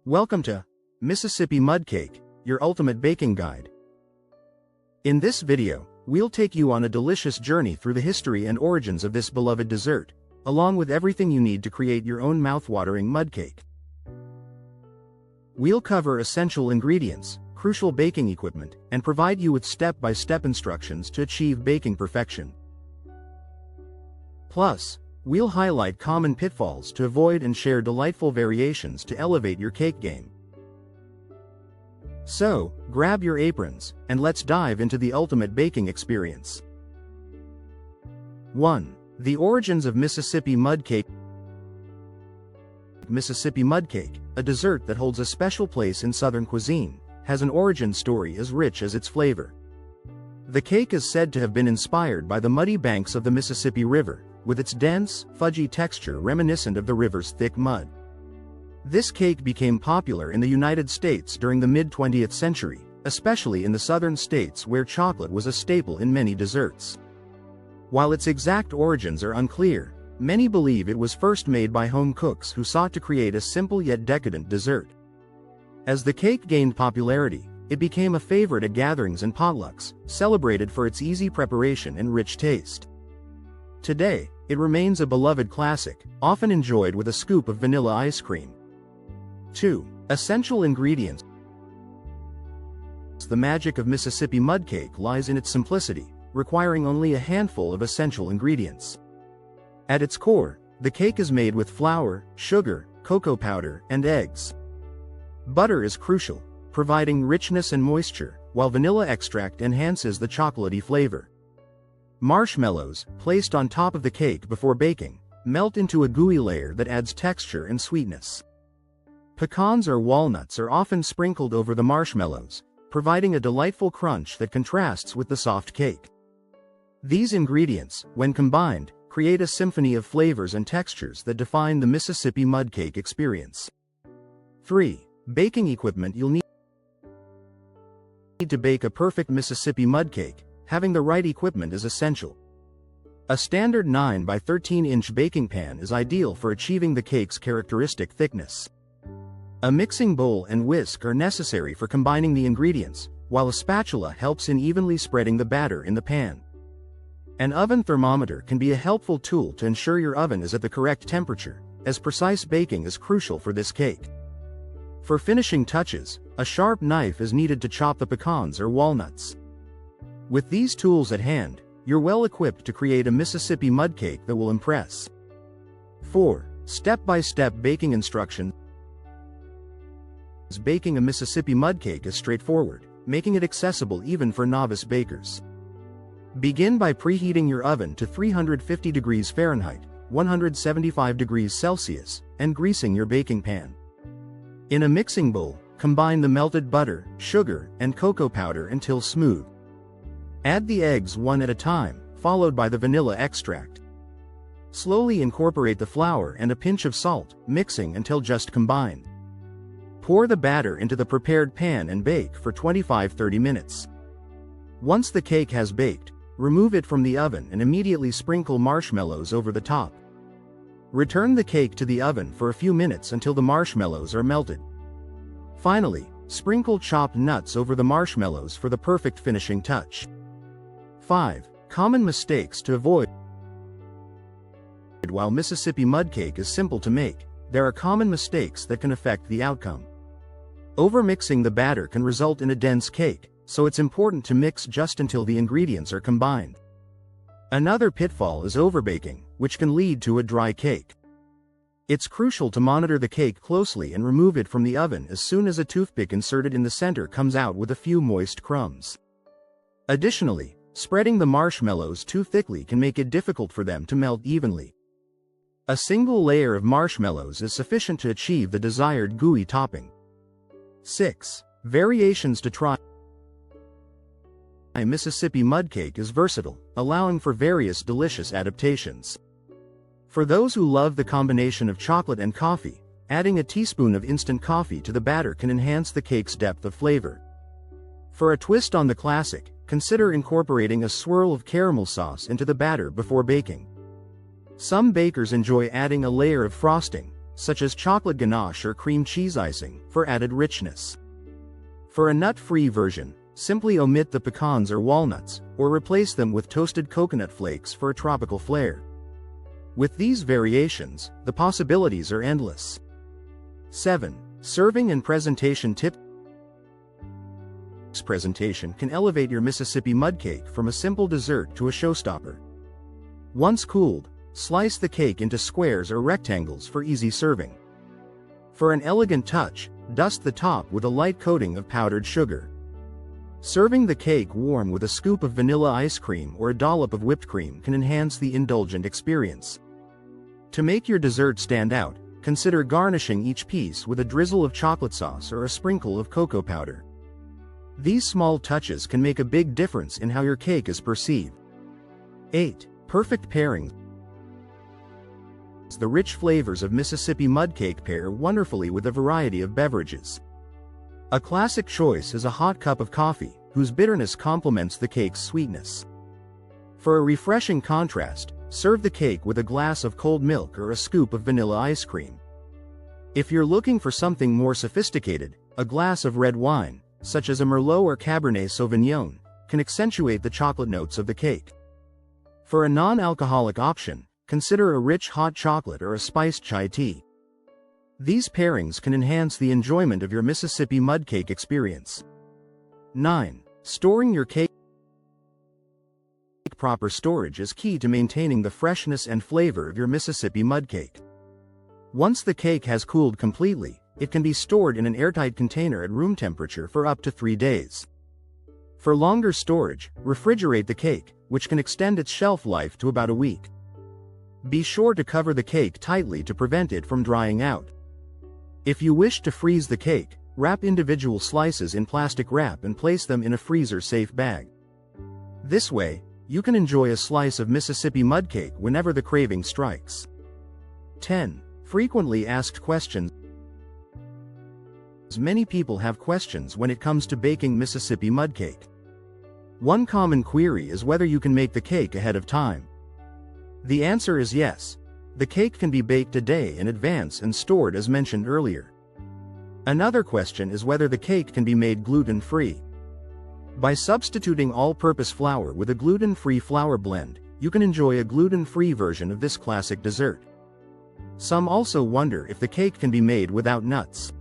Welcome to Mississippi Mud Cake, your ultimate baking guide. In this video, we'll take you on a delicious journey through the history and origins of this beloved dessert, along with everything you need to create your own mouth-watering mud cake. We'll cover essential ingredients, crucial baking equipment, and provide you with step-by-step instructions to achieve baking perfection. Plus, we'll highlight common pitfalls to avoid and share delightful variations to elevate your cake game. So, grab your aprons, and let's dive into the ultimate baking experience. 1. The origins of Mississippi Mud Cake. Mississippi Mud Cake, a dessert that holds a special place in Southern cuisine, has an origin story as rich as its flavor. The cake is said to have been inspired by the muddy banks of the Mississippi River, with its dense, fudgy texture reminiscent of the river's thick mud. This cake became popular in the United States during the mid-20th century, especially in the southern states where chocolate was a staple in many desserts. While its exact origins are unclear, many believe it was first made by home cooks who sought to create a simple yet decadent dessert. As the cake gained popularity, it became a favorite at gatherings and potlucks, celebrated for its easy preparation and rich taste. Today, it remains a beloved classic, often enjoyed with a scoop of vanilla ice cream. 2. Essential ingredients. The magic of Mississippi Mud Cake lies in its simplicity, requiring only a handful of essential ingredients. At its core, the cake is made with flour, sugar, cocoa powder, and eggs. Butter is crucial, providing richness and moisture, while vanilla extract enhances the chocolatey flavor. Marshmallows, placed on top of the cake before baking, melt into a gooey layer that adds texture and sweetness. Pecans or walnuts are often sprinkled over the marshmallows, providing a delightful crunch that contrasts with the soft cake. These ingredients, when combined, create a symphony of flavors and textures that define the Mississippi Mud Cake experience. 3. Baking equipment. You'll need to bake a perfect Mississippi Mud Cake. Having the right equipment is essential. A standard 9 by 13-inch baking pan is ideal for achieving the cake's characteristic thickness. A mixing bowl and whisk are necessary for combining the ingredients, while a spatula helps in evenly spreading the batter in the pan. An oven thermometer can be a helpful tool to ensure your oven is at the correct temperature, as precise baking is crucial for this cake. For finishing touches, a sharp knife is needed to chop the pecans or walnuts. With these tools at hand, you're well equipped to create a Mississippi Mud Cake that will impress. 4. Step-by-step baking instructions. Baking a Mississippi Mud Cake is straightforward, making it accessible even for novice bakers. Begin by preheating your oven to 350 degrees Fahrenheit, 175 degrees Celsius, and greasing your baking pan. In a mixing bowl, combine the melted butter, sugar, and cocoa powder until smooth. Add the eggs one at a time, followed by the vanilla extract. Slowly incorporate the flour and a pinch of salt, mixing until just combined. Pour the batter into the prepared pan and bake for 25–30 minutes. Once the cake has baked, remove it from the oven and immediately sprinkle marshmallows over the top. Return the cake to the oven for a few minutes until the marshmallows are melted. Finally, sprinkle chopped nuts over the marshmallows for the perfect finishing touch. 5. Common mistakes to avoid. While Mississippi Mud Cake is simple to make, there are common mistakes that can affect the outcome. Overmixing the batter can result in a dense cake, so it's important to mix just until the ingredients are combined. Another pitfall is overbaking, which can lead to a dry cake. It's crucial to monitor the cake closely and remove it from the oven as soon as a toothpick inserted in the center comes out with a few moist crumbs. Additionally, spreading the marshmallows too thickly can make it difficult for them to melt evenly. A single layer of marshmallows is sufficient to achieve the desired gooey topping. 6. Variations to try. Mississippi Mud Cake is versatile, allowing for various delicious adaptations. For those who love the combination of chocolate and coffee, adding a teaspoon of instant coffee to the batter can enhance the cake's depth of flavor. For a twist on the classic, consider incorporating a swirl of caramel sauce into the batter before baking. Some bakers enjoy adding a layer of frosting, such as chocolate ganache or cream cheese icing, for added richness. For a nut-free version, simply omit the pecans or walnuts, or replace them with toasted coconut flakes for a tropical flair. With these variations, the possibilities are endless. 7. Serving and presentation tips. Presentation can elevate your Mississippi mud cake from a simple dessert to a showstopper. Once cooled, slice the cake into squares or rectangles for easy serving. For an elegant touch, dust the top with a light coating of powdered sugar. Serving the cake warm with a scoop of vanilla ice cream or a dollop of whipped cream can enhance the indulgent experience. To make your dessert stand out, consider garnishing each piece with a drizzle of chocolate sauce or a sprinkle of cocoa powder. These small touches can make a big difference in how your cake is perceived. 8. Perfect pairing. The rich flavors of Mississippi mud cake pair wonderfully with a variety of beverages. A classic choice is a hot cup of coffee, whose bitterness complements the cake's sweetness. For a refreshing contrast, serve the cake with a glass of cold milk or a scoop of vanilla ice cream. If you're looking for something more sophisticated, a glass of red wine, such as a Merlot or Cabernet Sauvignon, can accentuate the chocolate notes of the cake. For a non-alcoholic option, consider a rich hot chocolate or a spiced chai tea. These pairings can enhance the enjoyment of your Mississippi mud cake experience. 9. Storing your cake. Proper storage is key to maintaining the freshness and flavor of your Mississippi mud cake. Once the cake has cooled completely, it can be stored in an airtight container at room temperature for up to 3 days. For longer storage, refrigerate the cake, which can extend its shelf life to about a week. Be sure to cover the cake tightly to prevent it from drying out. If you wish to freeze the cake, wrap individual slices in plastic wrap and place them in a freezer-safe bag. This way, you can enjoy a slice of Mississippi mud cake whenever the craving strikes. 10. Frequently asked questions. Many people have questions when it comes to baking Mississippi mud cake. One common query is whether you can make the cake ahead of time. The answer is yes. The cake can be baked a day in advance and stored as mentioned earlier. Another question is whether the cake can be made gluten-free. By substituting all-purpose flour with a gluten-free flour blend, you can enjoy a gluten-free version of this classic dessert. Some also wonder if the cake can be made without nuts.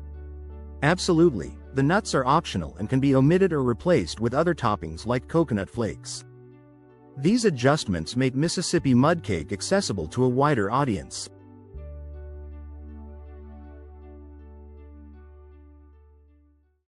Absolutely, the nuts are optional and can be omitted or replaced with other toppings like coconut flakes. These adjustments make Mississippi mud cake accessible to a wider audience.